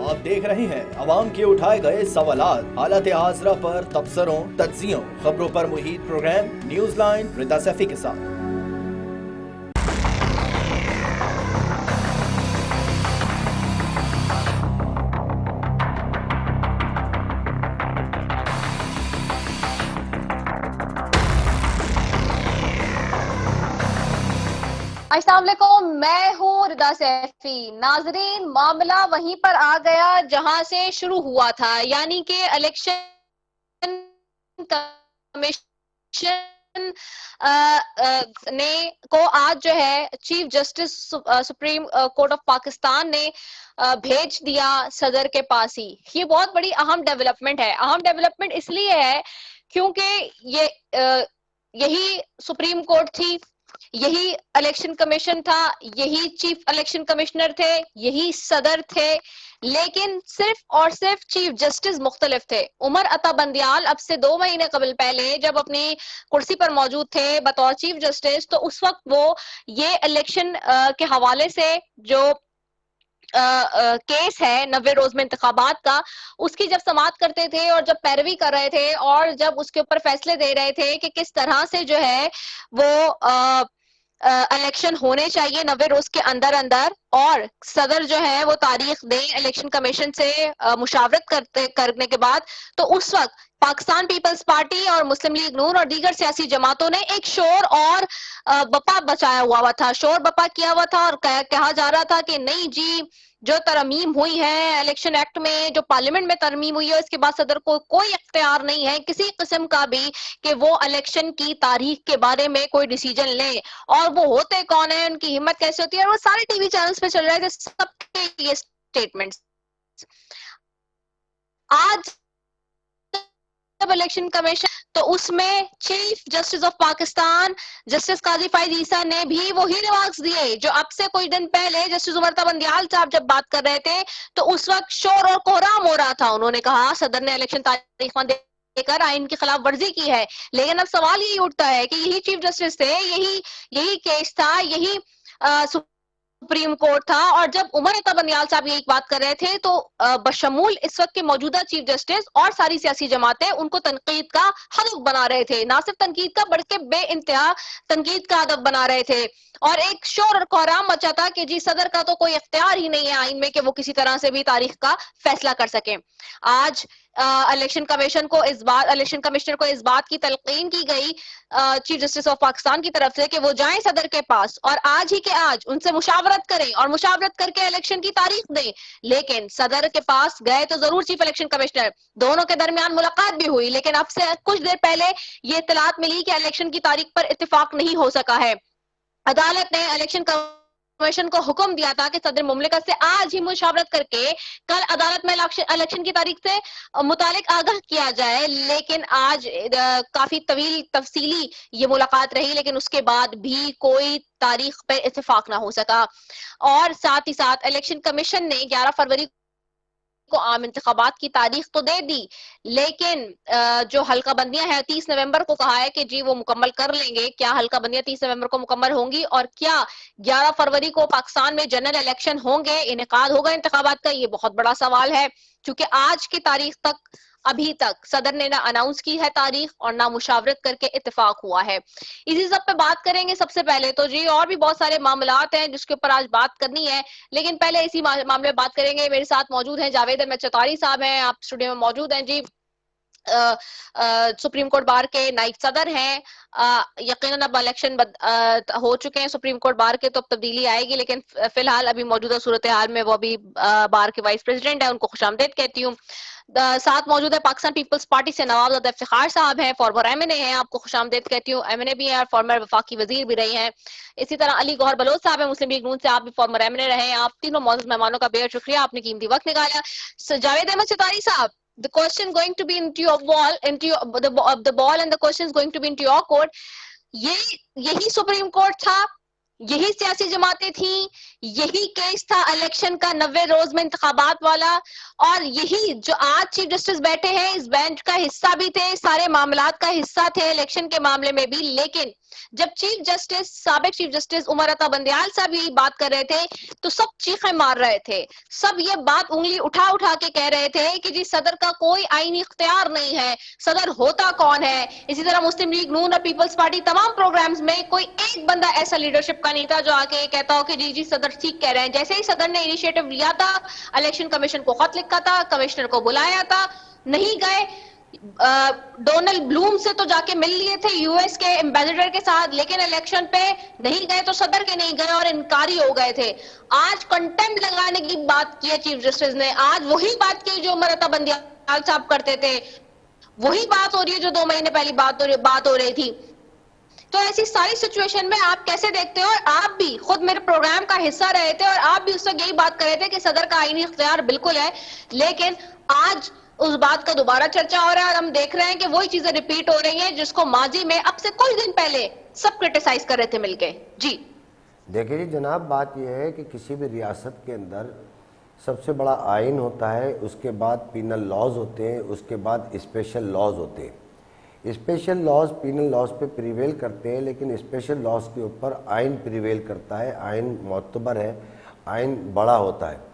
आप देख रहे हैं अवाम के उठाए गए सवालात, हालत हाजरा पर तबसरों, तज्जियों, खबरों पर मुहित प्रोग्राम न्यूज लाइन रिदा सैफी के साथ। अस्सलाम वालेकुम, मैं हूँ रिदा सैफी। नाजरीन, मामला वहीं पर आ गया जहां से शुरू हुआ था, यानी कि इलेक्शन कमीशन ने को आज जो है chief justice supreme court of Pakistan ने भेज दिया सदर के पास ही। ये बहुत बड़ी अहम डेवलपमेंट है। अहम डेवलपमेंट इसलिए है क्योंकि ये यही सुप्रीम कोर्ट थी, यही इलेक्शन कमीशन था, यही चीफ इलेक्शन कमिश्नर थे, यही सदर थे, लेकिन सिर्फ और सिर्फ चीफ जस्टिस मुख्तलिफ थे। उमर अता बंदियाल अब से 2 महीने कबल पहले जब अपनी कुर्सी पर मौजूद थे बतौर चीफ जस्टिस, तो उस वक्त वो ये इलेक्शन के हवाले से जो केस है 90 रोज में इंतखाबात का, उसकी जब समाअत करते थे और जब पैरवी कर रहे थे और जब उसके ऊपर फैसले दे रहे थे कि किस तरह से जो है वो इलेक्शन होने चाहिए 90 रोज के अंदर अंदर, और सदर जो है वो तारीख दे इलेक्शन कमीशन से मुशावरत करने के बाद, तो उस वक्त पाकिस्तान पीपल्स पार्टी और मुस्लिम लीग नून और दीगर सियासी जमातों ने एक शोर और बपा बचाया हुआ था, शोर बपा किया हुआ था, और कहा जा रहा था कि नहीं जी, जो तरमीम हुई है इलेक्शन एक्ट में, जो पार्लियामेंट में तरमीम हुई है, इसके बाद सदर को कोई इख्तियार नहीं है किसी किस्म का भी कि वो इलेक्शन की तारीख के बारे में कोई डिसीजन ले। और वो होते कौन है, उनकी हिम्मत कैसे होती है, और वो सारे टीवी चैनल्स पे चल रहे थे सबके ये स्टेटमेंट्स। आज जब इलेक्शन कमीशन, तो उसमें chief justice of Pakistan justice Qazi Faez Isa ने भी वही रिमार्क्स दिए जो अब से कुछ दिन पहले जस्टिस उमर अता बंदियाल साहब जब बात कर रहे थे, तो उस वक्त शोर और कोहराम हो रहा था। उन्होंने कहा सदर ने इलेक्शन तारीख देकर आइन की खिलाफ वर्जी की है, लेकिन अब सवाल यही उठता है कि यही चीफ जस्टिस थे, यही केस था, यही सुप्रीम कोर्ट था, और जब उमर अता बंदियाल साहब ये एक बात कर रहे थे तो बशमूल इस वक्त के मौजूदा चीफ जस्टिस और सारी सियासी जमातें उनको तनकीद का हदफ बना रहे थे, ना सिर्फ तनकीद का बल्कि बेइंतहा तनकीद का हदफ बना रहे थे, और एक शोर और कोहराम मचा था कि जी सदर का तो कोई इख्तियार ही नहीं है आइन में कि वो किसी तरह से भी तारीख का फैसला कर सके। आज इलेक्शन कमिश्नर को इस बात की तलकीन की गई चीफ जस्टिस ऑफ पाकिस्तान की तरफ से कि वो जाएं सदर के पास और आज ही के आज उनसे मुशावरत करें और मुशावरत करके इलेक्शन की तारीख दें। लेकिन सदर के पास गए तो जरूर चीफ इलेक्शन कमिश्नर, दोनों के दरमियान मुलाकात भी हुई, लेकिन अब से कुछ देर पहले ये इत्तलात मिली कि इलेक्शन की तारीख पर इत्तेफाक नहीं हो सका है। अदालत ने इलेक्शन कमीशन को हुक्म दिया था कि सदर मुमलिकत से आज ही मुशावरत करके कल अदालत में इलेक्शन की तारीख से मुतालिक आगाह किया जाए, लेकिन आज काफी तफसीली ये मुलाकात रही, लेकिन उसके बाद भी कोई तारीख पे इत्तेफाक ना हो सका। और साथ ही साथ इलेक्शन कमीशन ने 11 फरवरी को आम इंतखाबात की तारीख तो दे दी, लेकिन जो हल्का बंदियां हैं 30 नवंबर को कहा है कि जी वो मुकम्मल कर लेंगे। क्या हल्का बंदियां 30 नवंबर को मुकम्मल होंगी, और क्या 11 फरवरी को पाकिस्तान में जनरल इलेक्शन होंगे, इनेकाद होगा इंतखाबात का? ये बहुत बड़ा सवाल है, क्योंकि आज की तारीख तक अभी तक सदर ने ना अनाउंस की है तारीख और ना मुशावरत करके इत्तेफाक हुआ है। इसी सब पे बात करेंगे सबसे पहले तो जी, और भी बहुत सारे मामलात हैं जिसके ऊपर आज बात करनी है, लेकिन पहले इसी मामले में बात करेंगे। मेरे साथ मौजूद हैं जावेद अहमद चौतारी साहब हैं, आप स्टूडियो में मौजूद हैं जी। सुप्रीम कोर्ट बार के नायब सदर हैं। यकीनन अब इलेक्शन हो चुके हैं सुप्रीम कोर्ट बार के, तो अब तब्दीली आएगी, लेकिन फिलहाल अभी मौजूदा सूरत हाल में वो अभी बार के वाइस प्रेसिडेंट है, उनको खुशामदीद कहती हूँ। साथ मौजूद है पाकिस्तान पीपल्स पार्टी से नवाब इफ्तिखार साहब हैं, फॉर्मर एमएनए हैं, आपको खुशामदीद कहती हूँ। एमएनए भी है और फॉर्मर वफाकी वजीर भी रहे हैं। इसी तरह अली गौहर बलोच साहब हैं, मुस्लिम लीग नून से, आप भी फॉर्मर एमएनए रहे हैं। आप तीनों मौजूद मेहमानों का बेहद शुक्रिया, आपने कीमती वक्त निकाला। जावेद अहमद चौतारी साहब, the question going to be into your ball, the ball and the question is going to be into your court. यही सुप्रीम कोर्ट था, यही सियासी जमातें थी, यही केस था इलेक्शन का 90 रोज में इंतखाबात वाला, और यही जो आज चीफ जस्टिस बैठे हैं इस बेंच का हिस्सा भी थे, सारे मामलात का हिस्सा थे इलेक्शन के मामले में भी। लेकिन जब चीफ जस्टिस, साबिक चीफ जस्टिस उमर अता बंदयाल साहब यही बात कर रहे थे तो सब चीखें मार रहे थे, सब ये बात उंगली उठा उठा के कह रहे थे कि जी सदर का कोई आईनी इख्तियार नहीं है, सदर होता कौन है। इसी तरह मुस्लिम लीग नून और पीपल्स पार्टी तमाम प्रोग्राम्स में कोई एक बंदा ऐसा लीडरशिप का नहीं था जो आके कहता हो कि जी जी सदर ठीक कह रहे हैं। जैसे ही सदर ने इनिशिएटिव लिया था, इलेक्शन कमीशन को खत लिखा था, कमिश्नर को बुलाया था, नहीं गए। डोनाल्ड ब्लूम से तो जाके मिल लिए थे यूएस के एम्बेसडर के साथ, लेकिन इलेक्शन पे नहीं गए तो सदर के नहीं गए और इनकारी हो गए थे। आज कंटेम्प्ट लगाने की बात की है चीफ जस्टिस ने, आज वही बात की जो उमर अता बंदयाल साहब करते थे, वही बात हो रही है जो 2 महीने पहले बात हो रही थी। तो ऐसी सारी सिचुएशन में आप कैसे देखते हो? और आप भी खुद मेरे प्रोग्राम का हिस्सा रहे थे और आप भी उस वक्त यही बात कर रहे थे कि सदर का आईनी इख्तियार बिल्कुल है, लेकिन आज उस बात का दोबारा चर्चा हो रहा है और हम देख रहे हैं कि वही चीजें रिपीट हो रही हैं जिसको माजी में अब से कुछ दिन पहले सब क्रिटिसाइज कर रहे थे मिलके। जी देखिए जी जनाब, बात यह है कि किसी भी रियासत के अंदर सबसे बड़ा आइन होता है, उसके बाद पीनल लॉज होते हैं, उसके बाद स्पेशल लॉज होते हैं। स्पेशल लॉज पीनल लॉज पे प्रिवेल करते हैं, लेकिन स्पेशल लॉज के ऊपर आइन प्रिवेल करता है, आइन मोतबर है, आइन बड़ा होता है।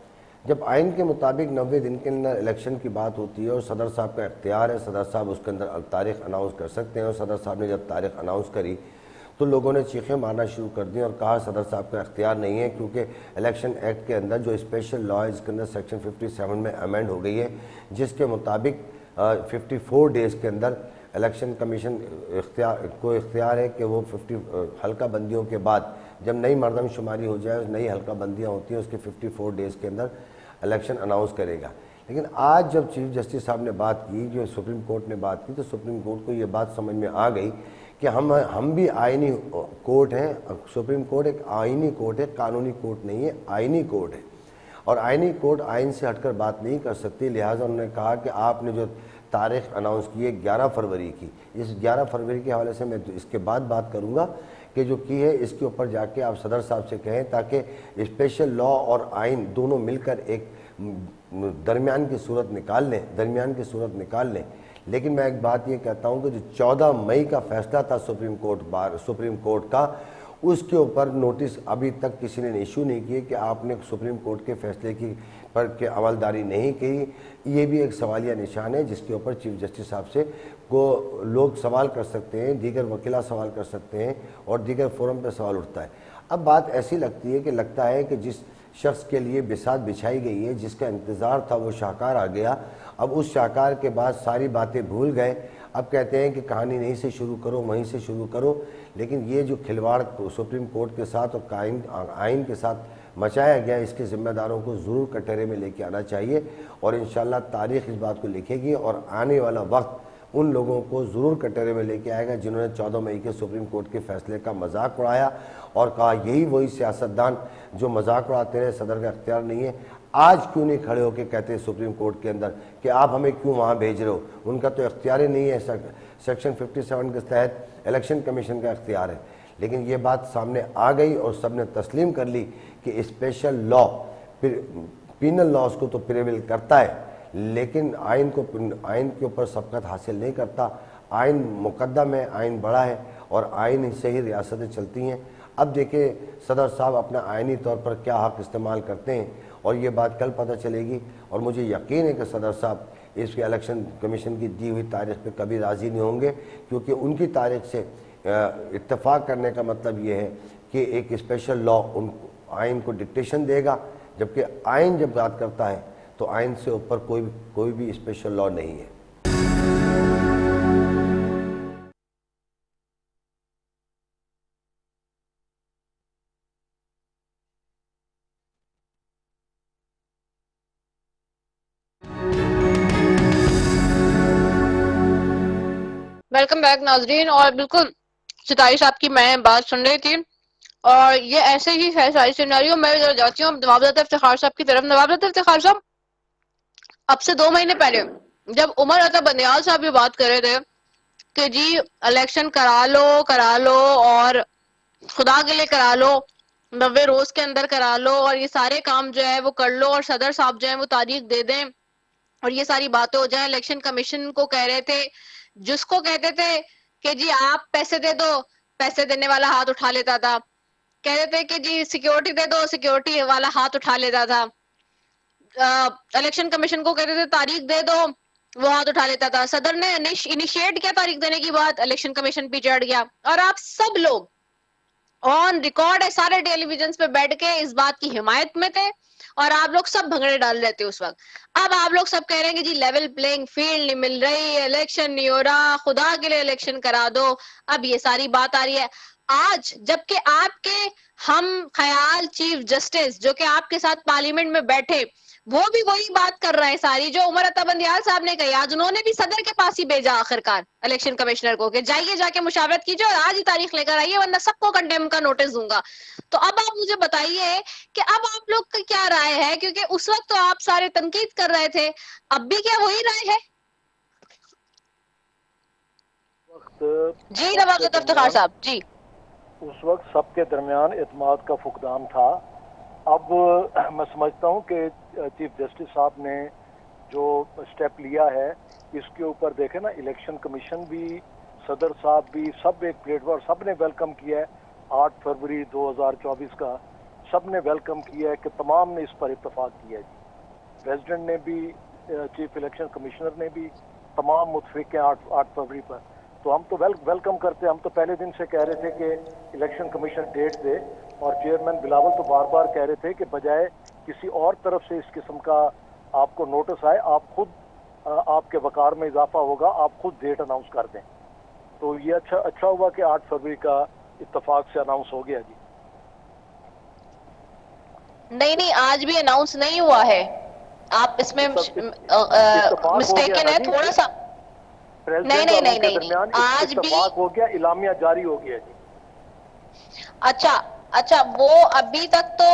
जब आइन के मुताबिक 90 दिन के अंदर इलेक्शन की बात होती है और सदर साहब का इख्तियार है, सदर साहब उसके अंदर तारीख अनाउंस कर सकते हैं, और सदर साहब ने जब तारीख अनाउंस करी तो लोगों ने चीखें मारना शुरू कर दी और कहा सदर साहब का इख्तियार नहीं है, क्योंकि इलेक्शन एक्ट के अंदर जो स्पेशल लॉ है इसके अंदर सेक्शन 57 में अमेंड हो गई है, जिसके मुताबिक 54 डेज़ के अंदर इलेक्शन कमीशन इख्तियार है कि वो 50 हल्का बंदियों के बाद जब नई मरदमशुमारी हो जाए, नई हल्का बंदियाँ होती हैं, उसके 54 डेज़ के अंदर इलेक्शन अनाउंस करेगा। लेकिन आज जब चीफ जस्टिस साहब ने बात की, जो सुप्रीम कोर्ट ने बात की, तो सुप्रीम कोर्ट को ये बात समझ में आ गई कि हम भी आईनी कोर्ट हैं। सुप्रीम कोर्ट एक आईनी कोर्ट है, कानूनी कोर्ट नहीं है, आईनी कोर्ट है, और आईनी कोर्ट आइन से हटकर बात नहीं कर सकती। लिहाजा उन्होंने कहा कि आपने जो तारीख अनाउंस की है 11 फरवरी की, इस 11 फरवरी के हवाले से मैं इसके बाद बात करूंगा कि जो की है इसके ऊपर जाके आप सदर साहब से कहें, ताकि स्पेशल लॉ और आइन दोनों मिलकर एक दरमियान की सूरत निकाल लें। लेकिन मैं एक बात ये कहता हूँ कि जो 14 मई का फैसला था सुप्रीम कोर्ट का, उसके ऊपर नोटिस अभी तक किसी ने इशू नहीं किए कि आपने सुप्रीम कोर्ट के फैसले की पर के अमलदारी नहीं की। ये भी एक सवालिया निशान है जिसके ऊपर चीफ जस्टिस साहब से को लोग सवाल कर सकते हैं, दीगर वकीला सवाल कर सकते हैं और दीगर फोरम पर सवाल उठता है। अब बात ऐसी लगता है कि जिस शख्स के लिए बिसात बिछाई गई है, जिसका इंतज़ार था, वो शाहकार आ गया। अब उस शाहकार के बाद सारी बातें भूल गए। अब कहते हैं कि कहानी नहीं से शुरू करो, वहीं से शुरू करो। लेकिन ये जो खिलवाड़ सुप्रीम कोर्ट के साथ और आइन के साथ मचाया गया, इसके ज़िम्मेदारों को ज़रूर कटहरे में लेके आना चाहिए और इंशाल्लाह तारीख़ इस बात को लिखेगी और आने वाला वक्त उन लोगों को ज़रूर कटहरे में लेके आएगा जिन्होंने 14 मई के सुप्रीम कोर्ट के फैसले का मजाक उड़ाया और कहा यही वही सियासतदान जो मजाक उड़ाते रहे, सदर का इख्तियार नहीं है। आज क्यों नहीं खड़े होकर कहते हैं सुप्रीम कोर्ट के अंदर कि आप हमें क्यों वहाँ भेज रहे हो? उनका तो इख्तियार ही नहीं है, सेक्शन 57 के तहत इलेक्शन कमीशन का इख्तियार है। लेकिन ये बात सामने आ गई और सब ने तस्लीम कर ली कि स्पेशल लॉ पीनल लॉज को तो प्रिवेल करता है, लेकिन आइन के ऊपर सबकत हासिल नहीं करता। आइन मुकद्दम है, आइन बड़ा है और आइन से ही रियासतें चलती हैं। अब देखिए सदर साहब अपना आइनी तौर पर क्या हक़ इस्तेमाल करते हैं और ये बात कल पता चलेगी। और मुझे यकीन है कि सदर साहब इसके इलेक्शन कमीशन की दी हुई तारीख पे कभी राज़ी नहीं होंगे, क्योंकि उनकी तारीख से इत्तेफाक करने का मतलब ये है कि एक स्पेशल लॉ उन आइन को डिक्टेशन देगा, जबकि आइन जब बात करता है तो आइन से ऊपर कोई भी स्पेशल लॉ नहीं है। वेलकम बैक नाजरीन। और बिल्कुल सितारी साहब की मैं बात सुन रही थी और ये ऐसे ही है सारी सिनेरियो। मैं इधर जाती हूँ नवाब इफ्तिखार साहब की तरफ। नवाब इफ्तिखार साहब, अब से 2 महीने पहले जब उमर अता बंदयाल साहब ये बात कर रहे थे कि जी इलेक्शन करा लो और खुदा के लिए करा लो, 90 रोज के अंदर करा लो और ये सारे काम जो है वो कर लो और सदर साहब जो है वो तारीख दे दें और ये सारी बातें हो जाए। इलेक्शन कमीशन को कह रहे थे, जिसको कहते थे कि जी आप पैसे दे दो, पैसे देने वाला हाथ उठा लेता था, कहते थे कि जी सिक्योरिटी दे दो, सिक्योरिटी वाला हाथ उठा लेता था, इलेक्शन कमीशन को कहते थे तारीख दे दो, वो हाथ उठा लेता था। सदर ने इनिशिएट किया तारीख देने की बात, इलेक्शन कमीशन पीछे हट गया। और आप सब लोग ऑन रिकॉर्ड है, सारे टेलीविजन पे बैठ के इस बात की हिमायत में थे और आप लोग सब भंगड़े डाल रहे थे उस वक्त। अब आप लोग सब कह रहे हैं कि जी लेवल प्लेइंग फील्ड नहीं मिल रही, इलेक्शन नहीं हो रहा, खुदा के लिए इलेक्शन करा दो। अब ये सारी बात आ रही है आज, जबकि आपके हम ख्याल चीफ जस्टिस जो कि आपके साथ पार्लियामेंट में बैठे, वो भी वही बात कर रहे हैं सारी जो उमर अता बंदियाल साहब ने कही। आज उन्होंने भी सदर के पास ही भेजा आखिरकार इलेक्शन कमिश्नर को कि जाइए जाके मुशावरत कीजिए और आज ही तारीख लेकर आइए वरना सबको कंडेम का नोटिस दूंगा। तो अब आप मुझे बताइए कि अब आप लोग की क्या राय है, क्योंकि उस वक्त तो आप सारे तनकीद कर रहे थे, अब भी क्या वही राय है? जी नवाज इफ्तिखार साहब जी। उस वक्त सबके दरमियान एतमाद का फुकदान था। अब मैं समझता हूँ कि चीफ जस्टिस साहब ने जो स्टेप लिया है इसके ऊपर देखे ना, इलेक्शन कमीशन भी, सदर साहब भी, सब एक प्लेटफॉर्म, सब ने वेलकम किया है। 8 फरवरी 2024 का सब ने वेलकम किया है कि तमाम ने इस पर इत्तेफाक किया है जी। प्रेसिडेंट ने भी, चीफ इलेक्शन कमिश्नर ने भी, तमाम मुतफिक हैं 8 फरवरी पर। तो हम तो वेलकम करते हैं। हम तो पहले दिन से कह रहे थे कि इलेक्शन कमीशन डेट दे, और चेयरमैन बिलावल तो बार बार कह रहे थे कि बजाय किसी और तरफ से इस किस्म का आपको नोटिस आए, आप खुद, आपके वकार में इजाफा होगा, आप खुद डेट अनाउंस कर दें। तो ये अच्छा हुआ कि 8 फरवरी का इत्तेफाक से अनाउंस हो गया जी। नहीं, आज भी अनाउंस नहीं हुआ है, आप इसमें मिस्टेकन है थोड़ा सा। नहीं, आज भी हो गया, इलामिया जारी हो गया जी। अच्छा, वो अभी तक तो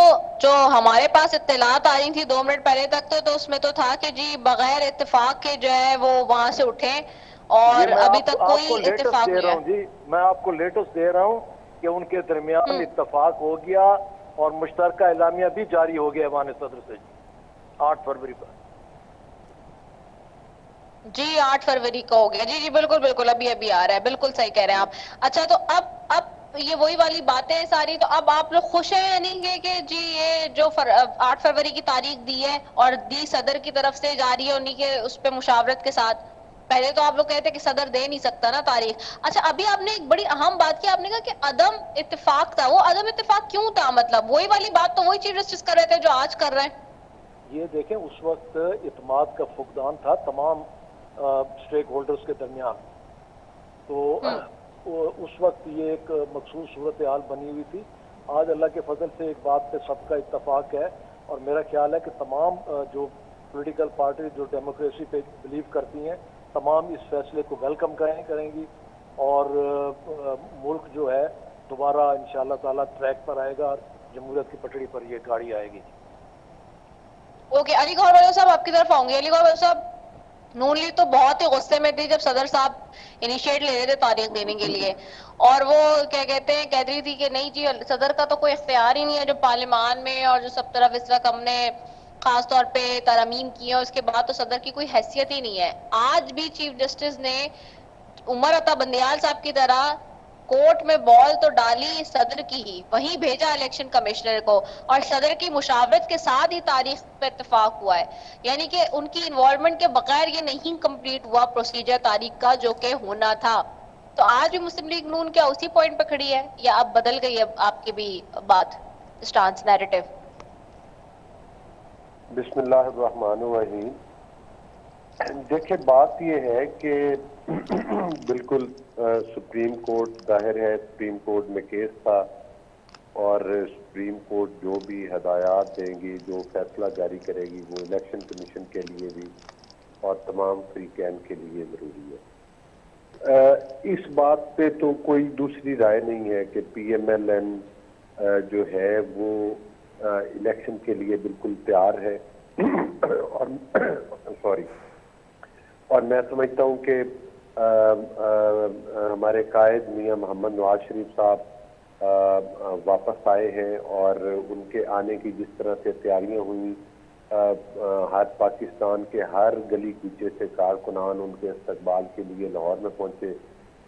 जो हमारे पास इत्तलात आ रही थी 2 मिनट पहले तक तो उसमें तो था कि जी बगैर इत्तेफाक के जो है वो वहां से उठे, और अभी तक कोई इत्तेफाक नहीं है जी। मैं आपको लेटेस्ट दे रहा हूँ कि उनके दरमियान इत्तेफाक हो गया और मुश्तरका इलामिया भी जारी हो गया ऐवान सदर से जी 8 फरवरी पर जी। 8 फरवरी को हो गया जी, बिल्कुल अभी आ रहा है, बिल्कुल सही कह रहे हैं आप। अच्छा, तो अब ये वही वाली बातें हैं सारी, तो अब आप लोग खुश हैं या नहीं कि जी ये जो 8 फरवरी की तारीख दी है और दी सदर की तरफ से जा रही है उन्हीं के उस पे मुशावरत के साथ? पहले तो आप लोग कहते कि सदर दे नहीं सकता ना तारीख। अच्छा, अभी आपने एक बड़ी अहम बात की, आपने कहा कि अदम इत्तेफाक था। वो अदम इत्तेफाक क्यों था? मतलब वही वाली बात तो वही चीफ जस्टिस कर रहे थे जो आज कर रहे हैं। ये देखें, उस वक्त इत्तेमाद का फुकदान था तमाम स्टेक होल्डर्स के दरमियान। तो उस वक्त ये एक मखसूस सूरत हाल बनी हुई थी। आज अल्लाह के फजल से एक बात पे सबका इत्तफाक है, और मेरा ख्याल है कि तमाम जो पॉलिटिकल पार्टी जो डेमोक्रेसी पे बिलीव करती हैं, तमाम इस फैसले को वेलकम करेंगी, और मुल्क जो है दोबारा इंशाअल्लाह ताला ट्रैक पर आएगा, जमहूरियत की पटड़ी पर ये गाड़ी आएगी। ओके, अली गौहर वाले साहब आपकी तरफ आऊंगे। अली गौहर वाले साहब, नून लीग तो बहुत ही गुस्से में थी जब सदर साहब इनिशिएट ले रहे थे तारीख देने के लिए, और वो क्या कहते हैं, कह रही थी कि नहीं जी सदर का तो कोई इख्तियार ही नहीं है, जो पार्लियामान में और जो सब तरफ इस वक्त हमने खास तौर पे तरमीम की है उसके बाद तो सदर की कोई हैसियत ही नहीं है। आज भी चीफ जस्टिस ने उमर अता बंदियाल साहब की तरह कोर्ट में बॉल तो डाली सदर की ही, वहीं भेजा इलेक्शन कमिश्नर को, और सदर की मुशावरत के साथ ही तारीख पे इत्तेफाक हुआ है। यानी कि उनकी इन्वॉल्वमेंट के बगैर ये नहीं कंप्लीट हुआ प्रोसीजर तारीख का जो कि होना था। तो आज भी मुस्लिम लीग नून क्या उसी पॉइंट पे खड़ी है या अब बदल गई है आपकी भी बात, स्टांस, नैरेटिव? बिस्मिल्लाहिर्रहमानिर्रहीम। देखिए, बात यह है कि बिल्कुल सुप्रीम कोर्ट, जाहिर है सुप्रीम कोर्ट में केस था, और सुप्रीम कोर्ट जो भी हदायत देंगी, जो फैसला जारी करेगी, वो इलेक्शन कमीशन के लिए भी और तमाम फ्रीकैन के लिए ज़रूरी है। इस बात पे तो कोई दूसरी राय नहीं है कि PMLN जो है वो इलेक्शन के लिए बिल्कुल तैयार है और मैं समझता हूँ कि हमारे कायद मियां मोहम्मद नवाज शरीफ साहब वापस आए हैं, और उनके आने की जिस तरह से तैयारियां हुई, हर पाकिस्तान के हर गली कूचे से कारकुनान उनके इस्तकबाल के लिए लाहौर में पहुंचे,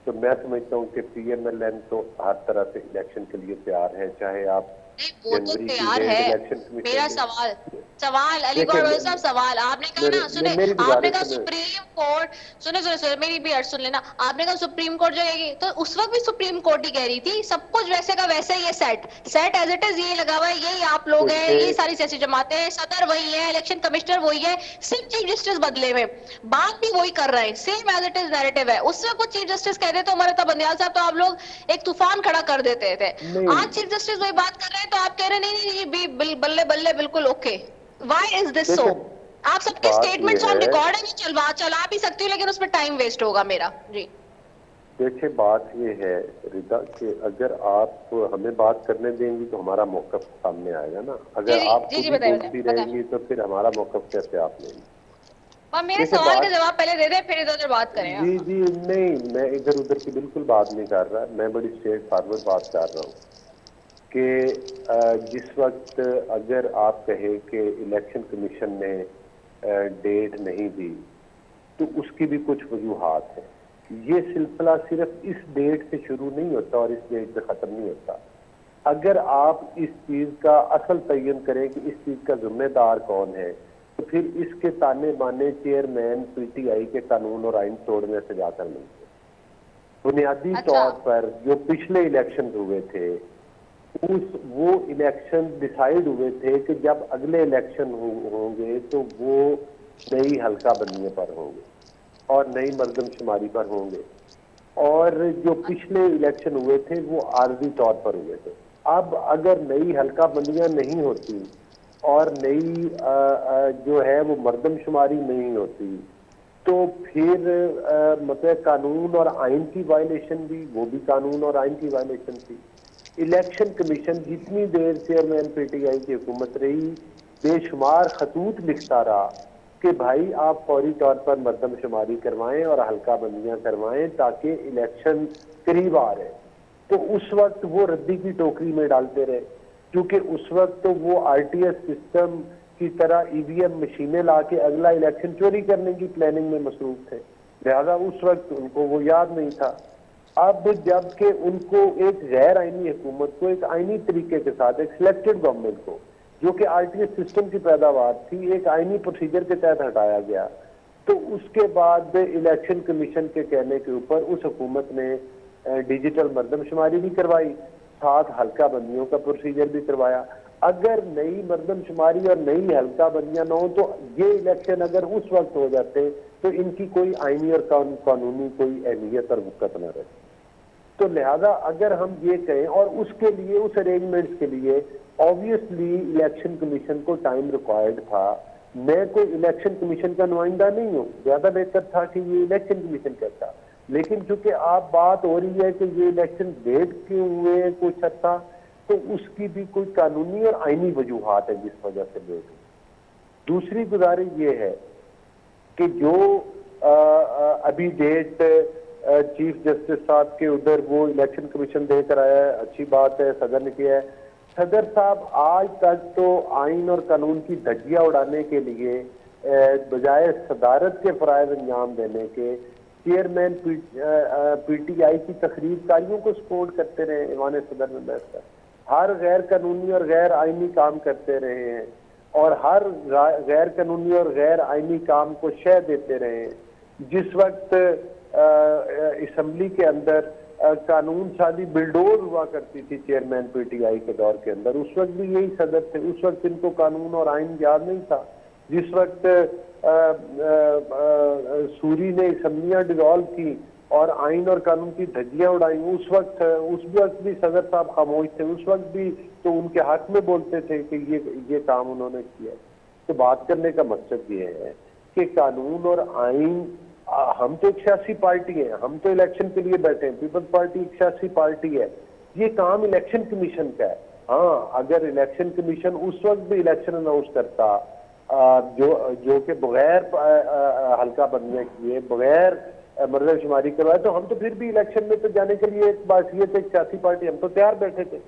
तो मैं समझता हूँ कि PMLN तो हर तरह से इलेक्शन के लिए तैयार है, चाहे आप नहीं, वो तो जनवरी की तैयार डेट है। इलेक्शन मेरा कमीशन सवाल सवाल अली देखिए, गौहर साहब, सवाल आपने कहा ना, सुने, मेरी आपने गुजारिश कहा सुने। सुप्रीम कोर्ट, सुने सुने सुने, मेरी भी अर्ज सुन लेना। आपने कहा सुप्रीम कोर्ट जो है, तो उस वक्त भी सुप्रीम कोर्ट ही कह रही थी सब कुछ वैसे का वैसे ही है, set set as it is, ये लगा हुआ है, यही आप लोग हैं, देखिए, ये सारी सियासी जमातें हैं, सदर वही है, इलेक्शन कमिश्नर वही है, सिर्फ चीफ जस्टिस बदले में, बात भी वही कर रहे हैं, same as it is narrative है। उस वक्त कुछ चीफ जस्टिस कह रहे थे, हमारे तो बंदियाल साहब, तो आप लोग एक तूफान खड़ा कर देते थे। नहीं आज चीफ जस्टिस वही बात कर रहे हैं, तो आप कह रहे हैं नहीं नहीं नहीं, बल्ले बल्ले बिल्कुल okay. Why is this so? देखिए, आप सबके बात ये स्टेटमेंट्स ऑन है, रिकॉर्ड है, मैं चला भी सकती हूँ, लेकिन उसमें टाइम वेस्ट होगा मेरा जी। देखिए बात ये है रिदा कि अगर आप हमें बात करने देंगी तो हमारा मौकफ सामने आएगा ना। जी अगर जी आप जी खुद जी, ही बताइए बोलती बताइए रहेंगी तो फिर हमारा मौकफ कैसे आप लेंगे? और मेरे देखिए सवाल का बात, जवाब पहले दे दे, फिर इधर उधर बात करें जी आप। जी, नहीं मैं इधर उधर की बिल्कुल बात नहीं कर रहा, मैं बड़ी स्ट्रेट फॉरवर्ड बात कर रहा हूँ कि जिस वक्त अगर आप कहें कि इलेक्शन कमीशन ने डेट नहीं दी तो उसकी भी कुछ वजूहात हैं। ये सिलसिला सिर्फ इस डेट से शुरू नहीं होता और इस डेट से खत्म नहीं होता। अगर आप इस चीज का असल तयन करें कि इस चीज का जिम्मेदार कौन है, तो फिर इसके ताने बाने चेयरमैन PTI के कानून और आइन तोड़ने से जाकर मिलते। बुनियादी अच्छा। तौर पर जो पिछले इलेक्शन हुए थे, वो इलेक्शन डिसाइड हुए थे कि जब अगले इलेक्शन होंगे तो वो नई हल्का बंदियों पर होंगे और नई मर्दमशुमारी पर होंगे, और जो पिछले इलेक्शन हुए थे वो आर्जी तौर पर हुए थे। अब अगर नई हल्का बंदियां नहीं होती और नई जो है वो मर्दमशुमारी नहीं होती, तो फिर मतलब कानून और आइन की वायलेशन भी, वो भी कानून और आइन की वायलेशन थी। इलेक्शन कमीशन जितनी देर चेयरमैन PTI की हुकूमत रही, बेशुमार खतूत लिखता रहा कि भाई आप फौरी तौर पर मर्दमशुमारी करवाएं और हल्का बंदियां करवाएं ताकि इलेक्शन करीब आ रहे। तो उस वक्त वो रद्दी की टोकरी में डालते रहे, क्योंकि उस वक्त तो वो RTS सिस्टम की तरह EVM मशीनें लाके अगला इलेक्शन चोरी करने की प्लानिंग में मसरूफ थे, लिहाजा उस वक्त उनको वो याद नहीं था। अब जबकि उनको एक गैर आईनी हुकूमत को एक आईनी तरीके के साथ, एक सिलेक्टेड गवर्नमेंट को जो कि RTS सिस्टम की पैदावार थी, एक आईनी प्रोसीजर के तहत हटाया गया, तो उसके बाद इलेक्शन कमीशन के कहने के ऊपर उस हुकूमत ने डिजिटल मर्दमशुमारी भी करवाई, साथ हल्का बंदियों का प्रोसीजर भी करवाया। अगर नई मर्दमशुमारी और नई हल्का बंदियां न हो तो ये इलेक्शन अगर उस वक्त हो जाते तो इनकी कोई आईनी और कानूनी कोई अहमियत और वक़्त न रहती। तो लिहाजा अगर हम ये कहें, और उसके लिए, उस अरेंजमेंट्स के लिए ऑब्वियसली इलेक्शन कमीशन को टाइम रिक्वायर्ड था। मैं कोई इलेक्शन कमीशन का नुमाइंदा नहीं हूँ, ज्यादा बेहतर था कि ये इलेक्शन कमीशन कहता, लेकिन चूंकि आप बात हो रही है कि ये इलेक्शन डेट क्यों हुए कुछ अच्छा, तो उसकी भी कोई कानूनी और आईनी वजूहात है जिस वजह से लेट हुई। दूसरी गुजारिश ये है कि जो अभी डेट चीफ जस्टिस साहब के उधर वो इलेक्शन कमीशन देकर आया है, अच्छी बात है, सदर ने किया है। सदर साहब आज तक तो आइन और कानून की धज्जियां उड़ाने के लिए बजाय सदारत के फराइज अंजाम देने के चेयरमैन PTI की तकरीबकारियों को सपोर्ट करते रहे, ईवान सदर में बैठकर हर गैर कानूनी और गैर आईनी काम करते रहे हैं, और हर गैर कानूनी और गैर आईनी काम को शह देते रहे हैं। जिस वक्त असम्बली के अंदर कानून साजी बिल्डोर हुआ करती थी चेयरमैन PTI के दौर के अंदर, उस वक्त भी यही सदर थे, उस वक्त इनको कानून और आइन याद नहीं था। जिस वक्त सूरी ने असम्बलियां डिसॉल्व की और आइन और कानून की धज्जियां उड़ाई, उस वक्त भी सदर साहब खामोश थे, उस वक्त भी तो उनके हक में बोलते थे कि ये काम उन्होंने किया। तो बात करने का मकसद ये है कि कानून और आइन, हम तो एक सियासी पार्टी है, हम तो इलेक्शन के लिए बैठे हैं, पीपल्स पार्टी एक सियासी पार्टी है, ये काम इलेक्शन कमीशन का है। हाँ, अगर इलेक्शन कमीशन उस वक्त भी इलेक्शन अनाउंस करता जो कि बगैर हल्का बंदियां किए, बगैर मर्दमशुमारी करवाए, तो हम तो फिर भी इलेक्शन में तो जाने के लिए एक बासियत एक सियासी पार्टी हम तो तैयार बैठे थे।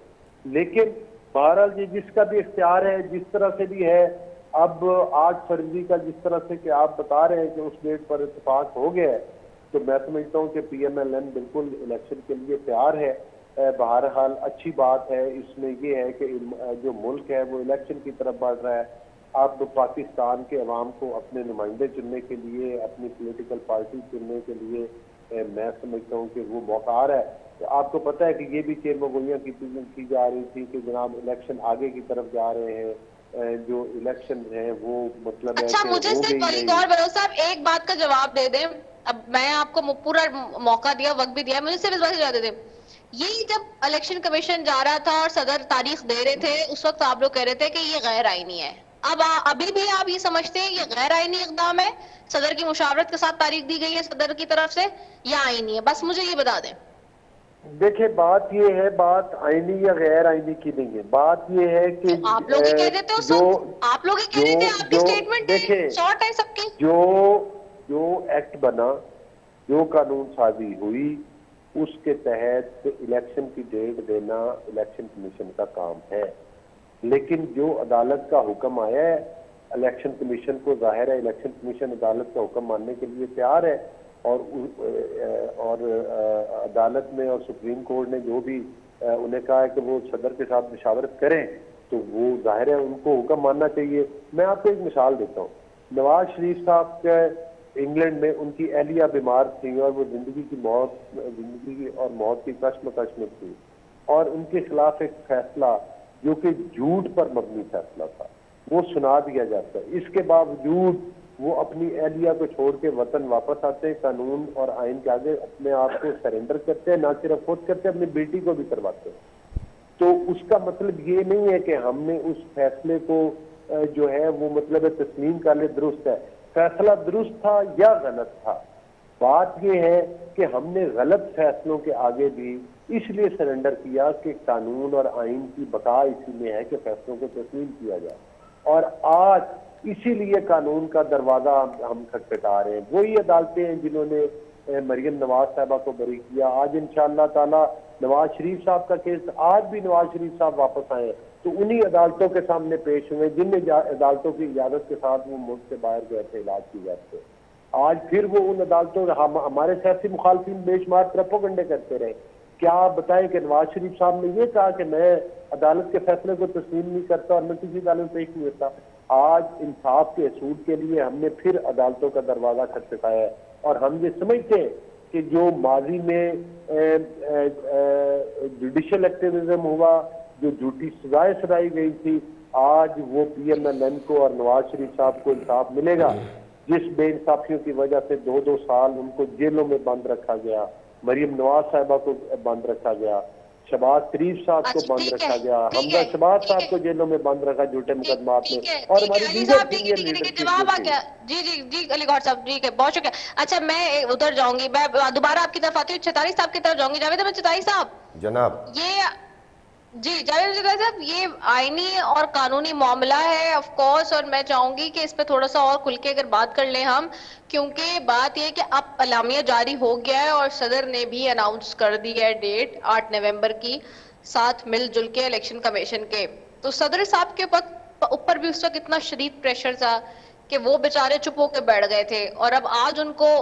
लेकिन बहरहाल ये जिसका भी इख्तियार है, जिस तरह से भी है, अब 8 फरवरी का जिस तरह से कि आप बता रहे हैं कि उस डेट पर इत्तेफाक हो गया है, तो मैं समझता हूँ कि PMLN बिल्कुल इलेक्शन के लिए तैयार है। बहरहाल अच्छी बात है इसमें ये है कि जो मुल्क है वो इलेक्शन की तरफ बढ़ रहा है। अब पाकिस्तान के अवाम को अपने नुमाइंदे चुनने के लिए, अपनी पॉलिटिकल पार्टी चुनने के लिए मैं समझता हूँ कि वो मौका आ रहा है। तो आपको पता है कि ये भी चेरमगोइयाँ की जा रही थी कि जनाब इलेक्शन आगे की तरफ जा रहे हैं, जो इलेक्शन है वो मतलब अच्छा, है कि मुझे हो सिर्फ गई वली नहीं। गौर बरो साहब एक बात का जवाब दे दें। अब मैं आपको पूरा मौका दिया, वक्त भी दिया, मुझे सिर्फ इस बात का जवाब दे दें। ये जब इलेक्शन कमीशन जा रहा था और सदर तारीख दे रहे थे, उस वक्त आप लोग कह रहे थे कि ये गैर आईनी है। अब अभी भी आप ये समझते हैं ये गैर आईनी इकदाम है, सदर की मुशावरत के साथ तारीख दी गई है सदर की तरफ से, या आईनी है? बस मुझे ये बता दें। देखिए बात ये है, बात आईनी या गैर आईनी की नहीं है, बात ये है कि तो आप लोग ही कह रहे थे उस जो वक्त, आप लोग ही कह रहे थे, आपकी जो स्टेटमेंट देखिए है, शॉर्ट है सबकी। जो एक्ट बना, जो कानून साजी हुई, उसके तहत इलेक्शन की डेट देना इलेक्शन कमीशन का काम है। लेकिन जो अदालत का हुक्म आया है इलेक्शन कमीशन को, जाहिर है इलेक्शन कमीशन अदालत का हुक्म मानने के लिए तैयार है। और अदालत ने और सुप्रीम कोर्ट ने जो भी उन्हें कहा है कि वो सदर के साथ मुशावरत करें, तो वो जाहिर है उनको हुक्म मानना चाहिए। मैं आपको एक मिसाल देता हूँ। नवाज शरीफ साहब के इंग्लैंड में उनकी अहलिया बीमार थी और वो जिंदगी और मौत की कश्मकश में थी, और उनके खिलाफ एक फैसला जो कि झूठ पर मबनी फैसला था वो सुना दिया जाता है। इसके बावजूद वो अपनी अहलिया को छोड़ के वतन वापस आते हैं, कानून और आइन के आगे अपने आप को सरेंडर करते हैं, ना सिर्फ खुद करते हैं अपनी बेटी को भी करवाते हैं। तो उसका मतलब ये नहीं है कि हमने उस फैसले को जो है वो मतलब तस्लीम कर ले, दुरुस्त है। फैसला दुरुस्त था या गलत था, बात यह है कि हमने गलत फैसलों के आगे भी इसलिए सरेंडर किया कि कानून और आइन की बका इसी में है कि फैसलों को तस्लीम किया जाए। और आज इसीलिए कानून का दरवाजा हम खटखटा रहे हैं। वही अदालतें हैं जिन्होंने मरियम नवाज साहबा को बरी किया। आज इंशाअल्लाह ताला नवाज शरीफ साहब का केस, आज भी नवाज शरीफ साहब वापस आए तो उन्हीं अदालतों के सामने पेश हुए जिन अदालतों की इजाजत के साथ वो मुल्क से बाहर गए थे इलाज की जाते। आज फिर वो उन अदालतों, हमारे सियासी मुखालफिन बेशुमार प्रोपेगेंडे करते रहे। क्या आप बताएं कि नवाज शरीफ साहब ने ये कहा कि मैं अदालत के फैसले को तस्लीम नहीं करता और मैं किसी अदालत पेश नहीं होता। आज इंसाफ के असूल के लिए हमने फिर अदालतों का दरवाजा खटखटाया है। और हम ये समझते हैं कि जो माजी में जुडिशल एक्टिविज्म हुआ, जो झूठी सजाएं सुनाई गई थी, आज वो PMLN को और नवाज शरीफ साहब को इंसाफ मिलेगा। जिस बेइंसाफियों की वजह से 2-2 साल उनको जेलों में बंद रखा गया, मरियम नवाज साहिबा को बंद रखा गया, शहबाज शरीफ साहब को बंद रखा गया, हमजा शहबाज साहब को जेलों में बंद रखा झूठे मुकदमात में, और हमारी दीगर सीनियर लीडर। जवाब आ गया। जी अली गौर साहब, ठीक है, बहुत शुक्रिया। अच्छा, मैं उधर जाऊंगी, मैं दोबारा आपकी तरफ आती हूँ, 46 साहब की तरफ जाऊंगी। जावेद अहमद 46 साहब जनाब। ये जी जावेद साहब, ये आईनी और कानूनी मामला है ऑफ कोर्स, और मैं चाहूंगी कि इस पे थोड़ा सा और खुल के अगर बात कर लें हम, क्योंकि बात ये कि अब अलामिया जारी हो गया है और सदर ने भी अनाउंस कर दी है डेट 8 नवंबर की, साथ मिलजुल के इलेक्शन कमीशन के। तो सदर साहब के ऊपर भी उस वक्त इतना शदीद प्रेशर था कि वो बेचारे चुप होकर बैठ गए थे, और अब आज उनको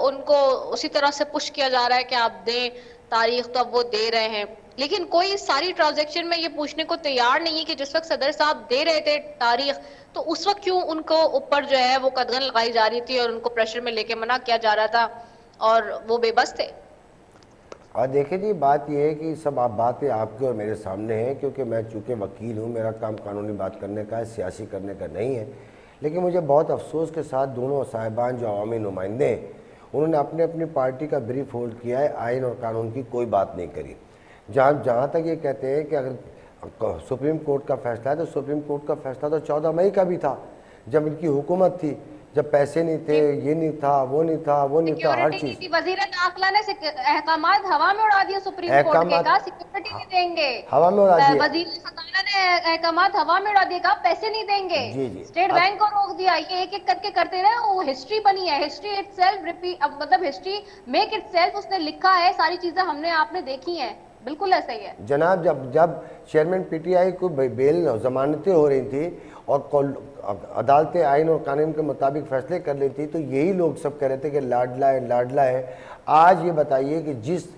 उसी तरह से पुश किया जा रहा है कि आप दें तारीख, तो अब वो दे रहे हैं। लेकिन कोई सारी ट्रांजैक्शन में ये पूछने को तैयार नहीं है कि जिस वक्त सदर साहब दे रहे थे तारीख, तो उस वक्त क्यों उनको ऊपर जो है वो कदगन लगाई जा रही थी और उनको प्रेशर में लेके मना किया जा रहा था और वो बेबस थे। और देखिए जी, बात यह है कि सब बातें आपके और मेरे सामने हैं, क्योंकि मैं चूँकि वकील हूँ, मेरा काम कानूनी बात करने का है, सियासी करने का नहीं है। लेकिन मुझे बहुत अफसोस के साथ दोनों साहिबान जो अवामी नुमाइंदे हैं, उन्होंने अपने अपनी पार्टी का ब्रीफ होल्ड किया है, आइन और कानून की कोई बात नहीं करी। जहाँ तक ये कहते हैं कि अगर सुप्रीम कोर्ट का फैसला है, तो सुप्रीम कोर्ट का फैसला तो 14 मई का भी था, जब इनकी हुकूमत थी, जब पैसे नहीं थे, ये नहीं था, वो नहीं था, वो नहीं था, हर चीज। वजीर दाखिला ने अहकामात हवा में उड़ा दिए, सुप्रीम कोर्ट के कहा सिक्योरिटी नहीं देंगे, हवा में उड़ा दिया। वजीर खजाना ने अहकामात हवा में उड़ा दिए, कहा पैसे नहीं देंगे। जी। स्टेट बैंक को रोक दिया। ये एक एक करके करते रहे, वो हिस्ट्री बनी है, हिस्ट्री इटसेल्फ रिपीट, मतलब हिस्ट्री मेक इटसेल्फ, उसने लिखा है, सारी चीजें हमने आपने देखी हैं। बिल्कुल ऐसा ही है जनाब। जब जब चेयरमैन पीटीआई को बेल जमानतें हो रही थी और अदालतें आइन और कानून के मुताबिक फैसले कर रही थी, तो यही लोग सब कह रहे थे कि लाडला है, लाडला है। आज ये बताइए कि जिस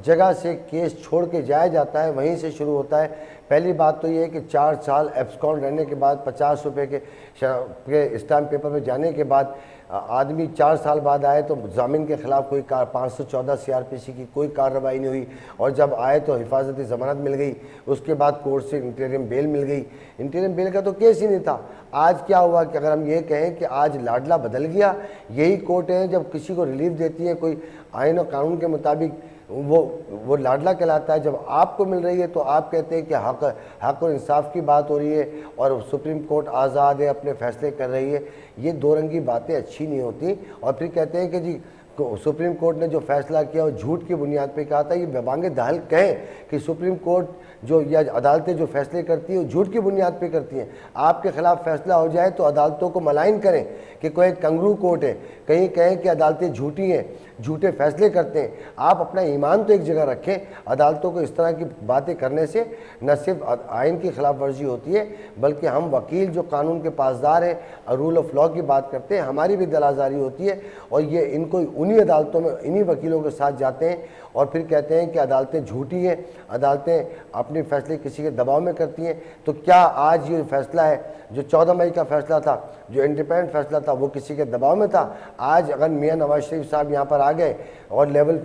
जगह से केस छोड़ के जाया जाता है वहीं से शुरू होता है। पहली बात तो ये है कि 4 साल एब्सकॉन्ड रहने के बाद 50 रुपये के स्टाम्प पेपर में जाने के बाद आदमी 4 साल बाद आए तो जामिन के खिलाफ कोई 514 सीआरपीसी की कोई कार्रवाई नहीं हुई, और जब आए तो हिफाजती ज़मानत मिल गई, उसके बाद कोर्ट से इंटीरियम बेल मिल गई। इंटीरियम बेल का तो केस ही नहीं था। आज क्या हुआ कि अगर हम ये कहें कि आज लाडला बदल गया, यही कोर्ट है जब किसी को रिलीफ देती है कोई आइन और कानून के मुताबिक वो लाडला कहलाता है। जब आपको मिल रही है तो आप कहते हैं कि हक और इंसाफ की बात हो रही है और सुप्रीम कोर्ट आज़ाद है, अपने फैसले कर रही है। ये दो रंगी बातें अच्छी नहीं होती। और फिर कहते हैं कि जी सुप्रीम कोर्ट ने जो फैसला किया वो झूठ की बुनियाद पे कहा था। ये बेबांगे दहल कहें कि सुप्रीम कोर्ट जो या अदालतें जो फैसले करती हैं वो झूठ की बुनियाद पे करती हैं। आपके खिलाफ फैसला हो जाए तो अदालतों को मलाइन करें कि कोई कंगरू कोर्ट है, कहीं कहें कि अदालतें झूठी हैं, झूठे फैसले करते हैं। आप अपना ईमान तो एक जगह रखें। अदालतों को इस तरह की बातें करने से न सिर्फ आइन की खिलाफ वर्जी होती है, बल्कि हम वकील जो कानून के पासदार हैं, रूल ऑफ लॉ की बात करते हैं, हमारी भी दलाजारी होती है। और ये इनको उन्हीं अदालतों में इन्हीं वकीलों के साथ जाते हैं और फिर कहते हैं कि अदालतें झूठी हैं, अदालतें अपने फैसले किसी के दबाव में करती हैं। तो क्या आज ये फैसला है जो 14 मई का फैसला था, जो इंडिपेंडेंट फैसला था, वो किसी के दबाव में था? आज अगर मियां नवाज शरीफ साहब यहाँ पर आ गए और लेवल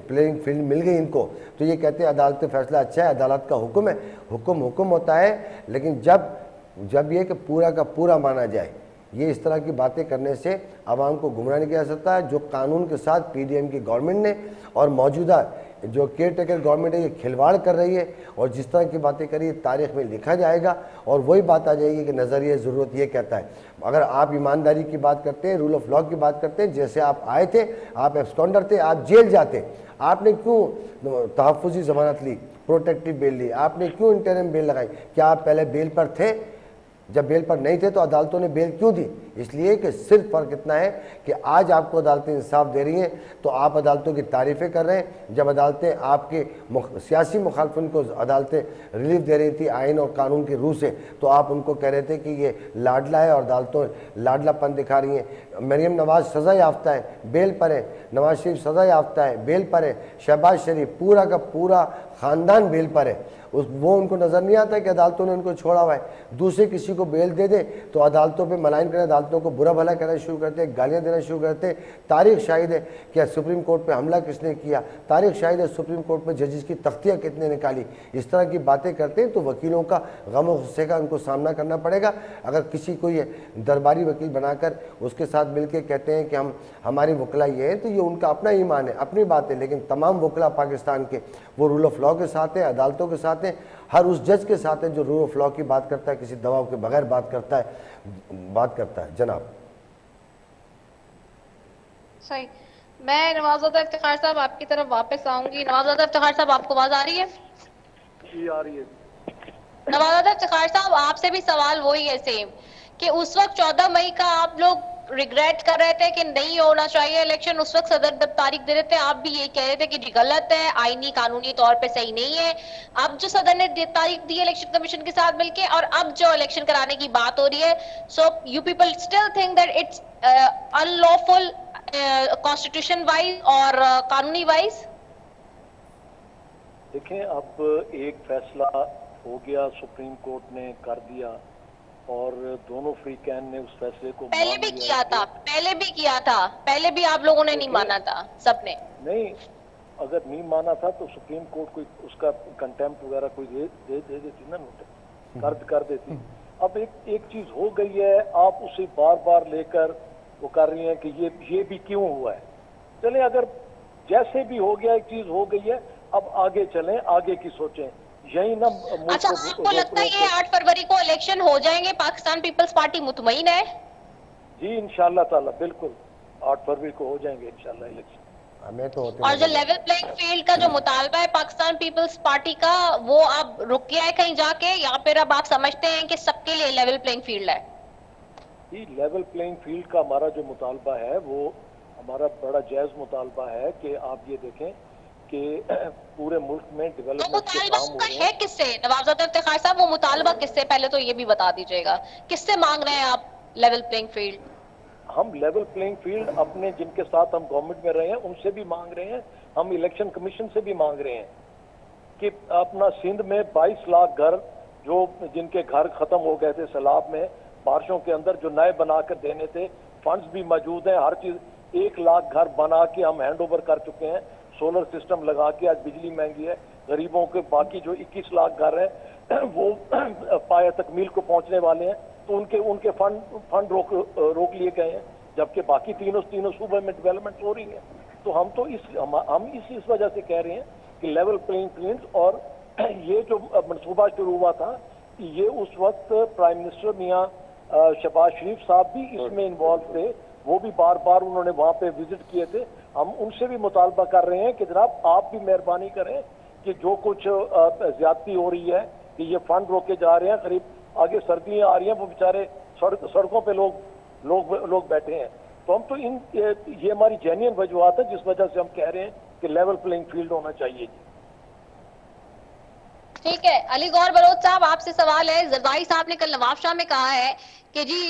प्लेइंग फील्ड मिल गई इनको, तो ये कहते हैं अदालत फैसला अच्छा है, अदालत का हुक्म है। हुक्म होता है, लेकिन जब ये कि पूरा का पूरा माना जाए। ये इस तरह की बातें करने से आवाम को गुमराह नहीं किया जा सकता है। जो कानून के साथ पीडीएम की गवर्नमेंट ने और मौजूदा जो केयर टेकर गवर्नमेंट है ये खिलवाड़ कर रही है, और जिस तरह की बातें करी है तारीख में लिखा जाएगा और वही बात आ जाएगी कि नज़रिया ज़रूरत ये कहता है। अगर आप ईमानदारी की बात करते हैं, रूल ऑफ लॉ की बात करते हैं, जैसे आप आए थे, आप एब्सकॉन्डर थे, आप जेल जाते, आपने क्यों तहफ़्फ़ुज़ी ज़मानत ली, प्रोटेक्टिव बेल ली, आपने क्यों इंटरिम बेल लगाई? क्या आप पहले बेल पर थे? जब बेल पर नहीं थे तो अदालतों ने बेल क्यों दी? इसलिए कि सिर्फ फ़र्क इतना है कि आज आपको अदालतें इंसाफ दे रही हैं तो आप अदालतों की तारीफ़ें कर रहे हैं। जब अदालतें आपके सियासी मुखालफन को अदालतें रिलीफ दे रही थी आइन और कानून की रूह से, तो आप उनको कह रहे थे कि ये लाडला है और अदालतों लाडलापन दिखा रही हैं। मरीम नवाज सज़ा याफ्ता है, बेल पर है, नवाज शरीफ सज़ा याफ्ता है, बेल पर है, शहबाज शरीफ पूरा का पूरा ख़ानदान बेल पर है। वो उनको नज़र नहीं आता कि अदालतों ने उनको छोड़ा हुआ है। दूसरे किसी को बेल दे दे तो अदालतों पे मलाइन करें, अदालतों को बुरा भला कहना शुरू करते, गालियां देना शुरू करते। तारीख शाहिद है कि सुप्रीम कोर्ट पे हमला किसने किया, तारीख शाहिद है सुप्रीम कोर्ट पे जजेस की तख्तियाँ कितने निकाली। इस तरह की बातें करते हैं तो वकीलों का गम और गुस्से का उनको सामना करना पड़ेगा। अगर किसी को ये दरबारी वकील बनाकर उसके साथ मिल के कहते हैं कि हमारी वकला ये है, तो ये उनका अपना ईमान है, अपनी बात है। लेकिन तमाम वकला पाकिस्तान के वो रूल ऑफ लॉ के साथ है, अदालतों के साथ है, हर उस जज के साथ है जो रूल ऑफ लॉ की बात करता है, किसी दबाव के बगैर बात करता है। जनाब सही। मैं नवाज़ादा इफ्तिखार साहब आपकी तरफ वापस आऊंगी। नवाज़ादा इफ्तिखार साहब आपको आवाज आ रही है? जी आ रही है। नवाज़ादा इफ्तिखार साहब आपसे भी सवाल वही है सेम कि उस वक्त 14 मई का आप लोग रिग्रेट कर रहे थे कि नहीं होना चाहिए इलेक्शन, उस वक्त सदर जब तारीख दे रहे थे आप भी ये कह रहे थे कि जी गलत है, आईनी कानूनी तौर पे सही नहीं है। अब जो सदर ने तारीख दी है इलेक्शन कमीशन के साथ मिलके और अब जो इलेक्शन कराने की बात हो रही है, so you people still think that it's unlawful constitution wise और कानूनी वाइज? देखें, अब एक फैसला हो गया, सुप्रीम कोर्ट ने कर दिया और दोनों फ्री कैन ने उस फैसले को पहले भी किया था, पहले भी आप लोगों ने नहीं माना था, सबने नहीं। अगर नहीं माना था तो सुप्रीम कोर्ट कोई उसका कंटेम्प्ट वगैरह कोई दे देती ना, नोटिस कर देती। अब एक चीज हो गई है, आप उसे बार बार लेकर वो कर रही हैं कि ये भी क्यों हुआ है। चले, अगर जैसे भी हो गया, एक चीज हो गई है, अब आगे चलें, आगे की सोचें। यही ना। अच्छा, आपको लगता है ये 8 फरवरी को इलेक्शन हो जाएंगे? पाकिस्तान पीपल्स पार्टी मुतमईन है? जी इंशाल्लाह ताला, बिल्कुल 8 फरवरी को हो जाएंगे इंशाल्लाह इलेक्शन। हमें तो होते और जो लेवल प्लेइंग फील्ड का जो मुतालबा है पाकिस्तान पीपल्स पार्टी का, वो अब रुक गया है कहीं जाके, या फिर अब आप समझते हैं कि सबके लिए लेवल प्लेइंग फील्ड है? जी, लेवल प्लेइंग फील्ड का हमारा जो मुतालबा है वो हमारा बड़ा जायज मुतालबा है कि आप ये देखें कि पूरे मुल्क में तो डेवलपमेंट के मुतालबा काम हो उनका रहे है हैं। किससे? नवाबजादा इफ्तिखार साहब, वो मुतालबा किससे, पहले तो ये भी बता दीजिएगा, किससे मांग रहे हैं आप लेवल प्लेइंग फील्ड? हम लेवल प्लेइंग फील्ड अपने जिनके साथ हम गवर्नमेंट में रहे हैं उनसे भी मांग रहे हैं, हम इलेक्शन कमीशन से भी मांग रहे हैं कि अपना सिंध में 22 लाख घर जो जिनके घर खत्म हो गए थे सैलाब में, बारिशों के अंदर, जो नए बनाकर देने थे, फंड्स भी मौजूद हैं, हर चीज, 1 लाख घर बना के हम हैंड ओवर कर चुके हैं, सोलर सिस्टम लगा के। आज बिजली महंगी है, गरीबों के बाकी जो 21 लाख घर हैं वो पाया तकमील को पहुंचने वाले हैं, तो उनके फंड रोक लिए गए हैं, जबकि बाकी तीनों सूबे में डेवलपमेंट हो रही है। तो हम तो हम इस वजह से कह रहे हैं कि लेवल प्लेइंग फील्ड, और ये जो मनसूबा शुरू हुआ था, ये उस वक्त प्राइम मिनिस्टर मियां शहबाज शरीफ साहब भी इसमें इन्वॉल्व थे, वो भी बार बार उन्होंने वहां पे विजिट किए थे। हम उनसे भी मुतालबा कर रहे हैं कि जनाब आप भी मेहरबानी करें कि जो कुछ ज्यादती हो रही है कि ये फंड रोके जा रहे हैं, करीब आगे सर्दियां आ रही हैं, वो बेचारे सड़कों पे लोग बैठे हैं। तो हम तो ये हमारी जेन्युइन वजूहत है जिस वजह से हम कह रहे हैं कि लेवल प्लेइंग फील्ड होना चाहिए। ठीक है, अली गौर बलोच साहब, आपसे सवाल है। जरदारी साहब ने कल नवाब शाह में कहा है कि जी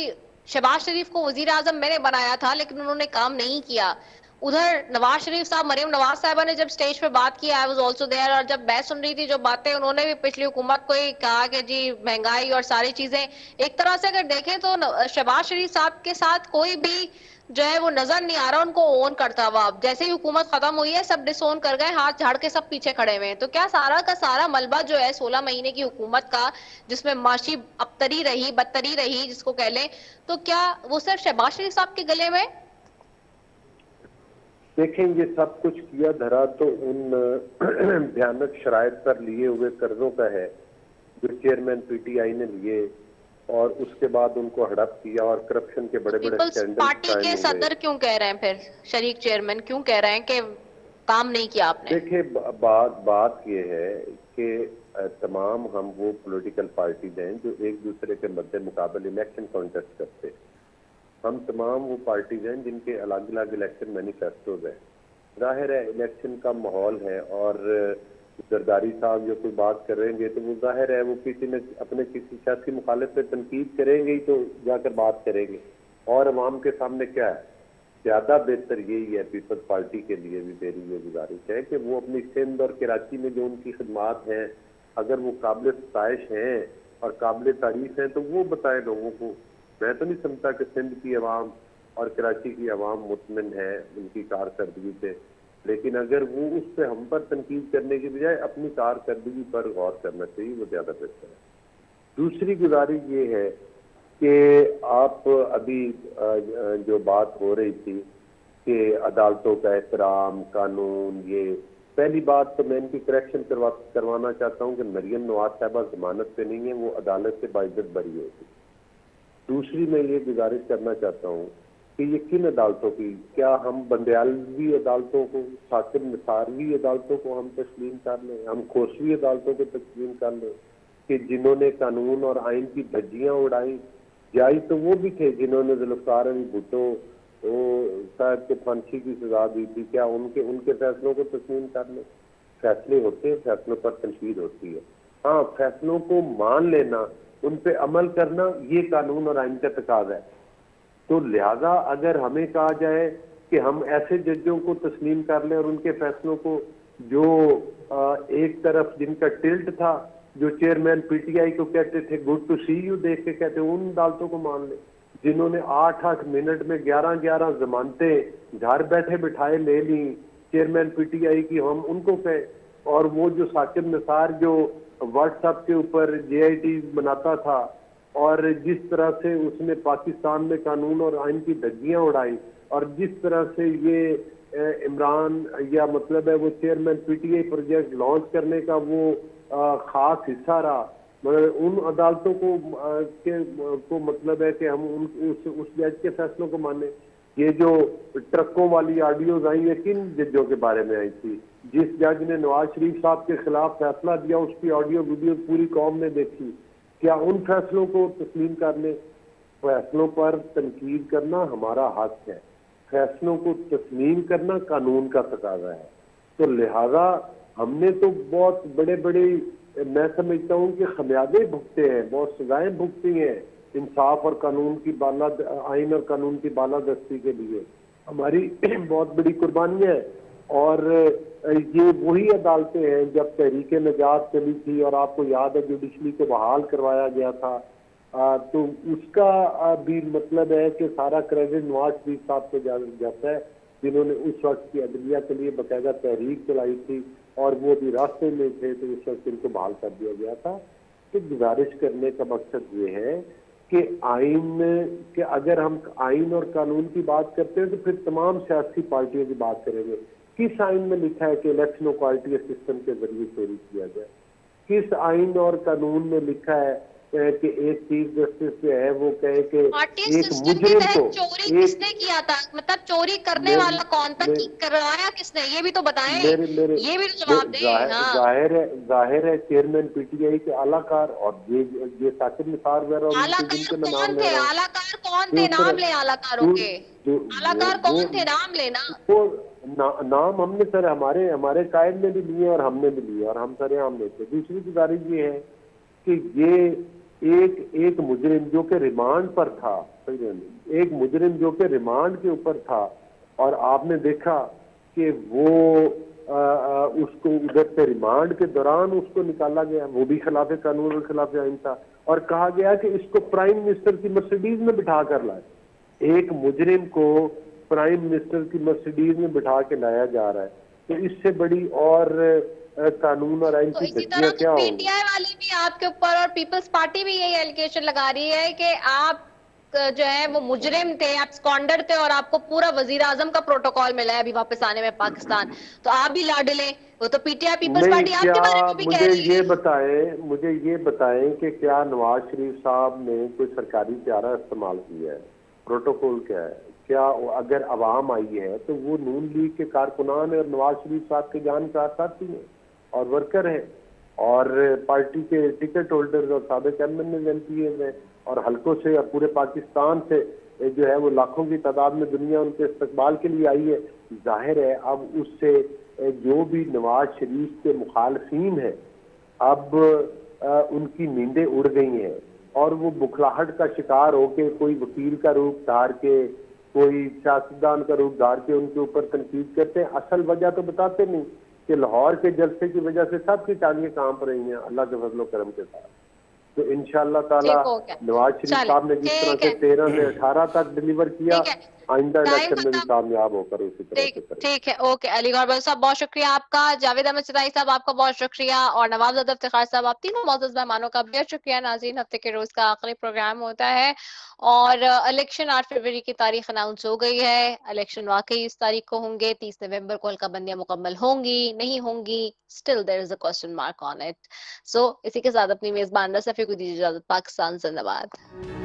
शहबाज शरीफ को वजीर आजम मैंने बनाया था लेकिन उन्होंने काम नहीं किया। उधर नवाज शरीफ साहब, मरियम नवाज साहबा ने जब स्टेज पे बात की, आई वाज आल्सो देयर, और जब मैं सुन रही थी जो बातें, उन्होंने भी पिछली हुकूमत को ही कहा कि जी महंगाई और सारी चीजें, एक तरह से अगर देखें तो शहबाज शरीफ साहब के साथ कोई भी जो है वो नजर नहीं आ रहा उनको ओन करता हुआ। अब जैसे ही हुकूमत खत्म हुई है सब डिसोन कर गए, हाथ झाड़ के सब पीछे खड़े हुए हैं। तो क्या सारा का सारा मलबा जो है 16 महीने की हुकूमत का, जिसमें माशी अबतरी रही, बदतरी रही जिसको कह लें, तो क्या वो सिर्फ शहबाज शरीफ साहब के गले में? देखें, ये सब कुछ किया धरा तो उन भयानक शराइत पर लिए हुए कर्जों का है जो चेयरमैन पीटीआई ने लिए, और उसके बाद उनको हड़प किया और करप्शन के बड़े बड़े पीपल्स पार्टी के सदर क्यों कह रहे हैं, फिर शरीक चेयरमैन क्यों कह रहे हैं कि काम नहीं किया आपने? देखिए, बात ये है कि तमाम हम वो पॉलिटिकल पार्टीज हैं जो एक दूसरे के मद्दे मुकाबले इलेक्शन कॉन्टेस्ट करते हैं। हम तमाम वो पार्टीज हैं जिनके अलग अलग इलेक्शन मैनिफेस्टोज हैं। जाहिर है इलेक्शन का माहौल है, और जरदारी साहब जो कोई बात करेंगे तो वो जाहिर है वो किसी न अपने किसी सियासी मुखालिफ पे तनकीद करेंगे ही तो जाकर बात करेंगे। और अवाम के सामने क्या है, ज्यादा बेहतर यही है पीपल्स पार्टी के लिए भी मेरी ये गुजारिश है कि वो अपनी सिंध और कराची में जो उनकी खिदमात हैं, अगर वो काबिल सताइश हैं और काबिल तारीफ हैं तो वो बताएं लोगों को। मैं तो नहीं समझता कि सिंध की आवाम और कराची की आवाम मुतमिन है उनकी कारकर्दगी पे, लेकिन अगर वो उस पर हम पर तनकीद करने की बजाय अपनी कारकर्दगी पर गौर करना चाहिए, वो ज्यादा बेहतर है। दूसरी गुजारिश ये है कि आप अभी जो बात हो रही थी कि अदालतों का एहतराम, कानून, ये पहली बात तो मैं इनकी करेक्शन करवाना चाहता हूँ कि मरियम नवाज साहबा जमानत पे नहीं है, वो अदालत से बाइज्जत बरी होगी। दूसरी मैं ये गुजारिश करना चाहता हूँ कि ये किन अदालतों की, क्या हम बंदयालवी अदालतों को, साकिब निसारवी अदालतों को हम तस्लीम कर लें, हम खोसवी अदालतों को तस्लीम कर लें कि जिन्होंने कानून और आइन की धज्जियां उड़ाई, जाई तो वो भी थे जिन्होंने जुल्फ़िकार अली भुट्टो साहब के फांसी की सजा दी थी, क्या उनके फैसलों को तस्लीम कर लें? फैसले होते हैं, फैसलों पर तनकीद होती है। हाँ, फैसलों को मान लेना, उन पे अमल करना, ये कानून और आइन का तकाज़ा है। तो लिहाजा अगर हमें कहा जाए कि हम ऐसे जजों को तस्लीम कर लें और उनके फैसलों को, जो एक तरफ जिनका टिल्ट था, जो चेयरमैन पीटीआई को कहते थे गुड टू सी यू देख के कहते, उन अदालतों को मान लें जिन्होंने 8-8 मिनट में 11-11 जमानतें घर बैठे बिठाए ले ली चेयरमैन पीटीआई की, हम उनको कहें। और वो जो साकिब निसार जो व्हाट्सएप के ऊपर जेआईटी बनाता था और जिस तरह से उसने पाकिस्तान में कानून और आइन की धज्जियां उड़ाई, और जिस तरह से ये इमरान या मतलब है वो चेयरमैन पीटीआई प्रोजेक्ट लॉन्च करने का वो खास हिस्सा रहा, मगर उन अदालतों को मतलब है कि हम उस जज के फैसलों को माने। ये जो ट्रकों वाली ऑडियोज आई है, किन जजों के बारे में आई थी? जिस जज ने नवाज शरीफ साहब के खिलाफ फैसला दिया उसकी ऑडियो वीडियो पूरी कौम ने देखी, क्या उन फैसलों को तस्लीम करने? फैसलों पर तनकीद करना हमारा हक है, फैसलों को तस्लीम करना कानून का तकाजा है। तो लिहाजा हमने तो बहुत बड़े बड़े, मैं समझता हूँ कि खमियाजे भुगते हैं, बहुत सजाएं भुगती हैं इंसाफ और कानून की आइन और कानून की बालादस्ती के लिए। हमारी बहुत बड़ी कुर्बानी है। और ये वही अदालतें हैं जब तहरीक निजात चली थी और आपको याद है जुडिशरी को बहाल करवाया गया था, तो उसका भी मतलब है कि सारा क्रेडिट नवाज शरीफ साहब को जाता है, जिन्होंने उस वक्त की अदलिया के लिए बाकायदा तहरीक चलाई थी और वो भी रास्ते में थे, तो उस वक्त इनको बहाल कर दिया गया था। तो गुजारिश करने का मकसद ये है कि आइन के, अगर हम आइन और कानून की बात करते हैं तो फिर तमाम सियासी पार्टियों की बात करेंगे। किस आइन में लिखा है कि इलेक्शन और क्वालिटी सिस्टम के जरिए चोरी किया जाए? किस आइन और कानून में लिखा है कि एक चीफ जस्टिस जो है वो कहे कि एक मुजरिम को चोरी किसने किया था, मतलब चोरी करने वाला कौन था, करवाया किसने, ये भी तो बताएं, ये भी तो जवाब दें। जाहिर है चेयरमैन पीटीआई के आलाकार और ये साकिब निसार वगैरह आलाकार कौन थे, आलाकार कौन थे, नाम ले आलाकारों के, आलाकार कौन थे, नाम लेना। नाम हमने सर हमारे कायद ने भी लिए और हमने भी लिए और हम सरेआम लेते। दूसरी गुजारिश ये है कि ये एक मुजरिम जो कि रिमांड पर था, एक मुजरिम जो कि रिमांड के ऊपर था और आपने देखा कि वो उसको उधर से रिमांड के दौरान उसको निकाला गया, वो भी खिलाफ कानून और खिलाफ आइन था, और कहा गया कि इसको प्राइम मिनिस्टर की मर्सिडीज में बिठा कर लाए। एक मुजरिम को प्राइम मिनिस्टर की मर्सिडीज में बिठा के लाया जा रहा है, तो इससे बड़ी और कानून और आइन तो की इसी धज्जियां तरह क्या होंगी? पीटीआई वाली भी आपके ऊपर और पीपल्स पार्टी भी यही एलिगेशन लगा रही है कि आप जो है वो मुजरिम थे, आप स्कॉन्डर थे और आपको पूरा वजीर आजम का प्रोटोकॉल मिला है अभी वापस आने में पाकिस्तान, तो आप भी लाडले। वो तो पीटीआई पीपल्स पार्टी आपके बारे में भी कह रही है। मुझे ये बताएं कि क्या नवाज शरीफ साहब ने कोई सरकारी चारा इस्तेमाल किया है? प्रोटोकॉल क्या है? क्या अगर अवाम आई है तो वो नून लीग के कारकुनान और नवाज शरीफ साहब के जानकार साथी हैं और वर्कर हैं और पार्टी के टिकट होल्डर्स और साबिक एमएनए एमपीए हैं और हल्कों से और पूरे पाकिस्तान से जो है वो लाखों की तादाद में दुनिया उनके इस्तकबाल के लिए आई है। जाहिर है अब उससे जो भी नवाज शरीफ के मुखालफीन है अब उनकी नींदें उड़ गई हैं और वो बुखलाहट का शिकार होके कोई वकील का रूप धार के, कोई सियासतदान का रूप धार के उनके ऊपर तनकीद करते हैं। असल वजह तो बताते नहीं कि लाहौर के जलसे की वजह से सबकी टांगें कांप रही हैं अल्लाह के फजलो करम के साथ। तो इंशाअल्लाह ताला नवाज शरीफ साहब ने जिस तरह से 13 से 18 तक डिलीवर किया, आइंदा इलेक्शन में भी कामयाब होकर उसी तरह से। ठीक है, ओके। अली गौहर साहब बहुत शुक्रिया आपका, जावेद अहमद सिताई साहब आपका बहुत शुक्रिया और नवाब ज़फ़र इफ्तिखार साहब, आप तीनों मौजूद मेहमानों का बहुत शुक्रिया। नाज़रीन, हफ्ते के रोज का आखिरी प्रोग्राम होता है और इलेक्शन 8 फरवरी की तारीख अनाउंस हो गई है। इलेक्शन वाकई इस तारीख को होंगे, 30 नवंबर को हल्का मुकम्मल होंगी नहीं होंगी, still there is a question mark on it. So इसी के साथ अपनी मेजबान रसफी को दीजिए इजाजत। पाकिस्तान जिंदाबाद।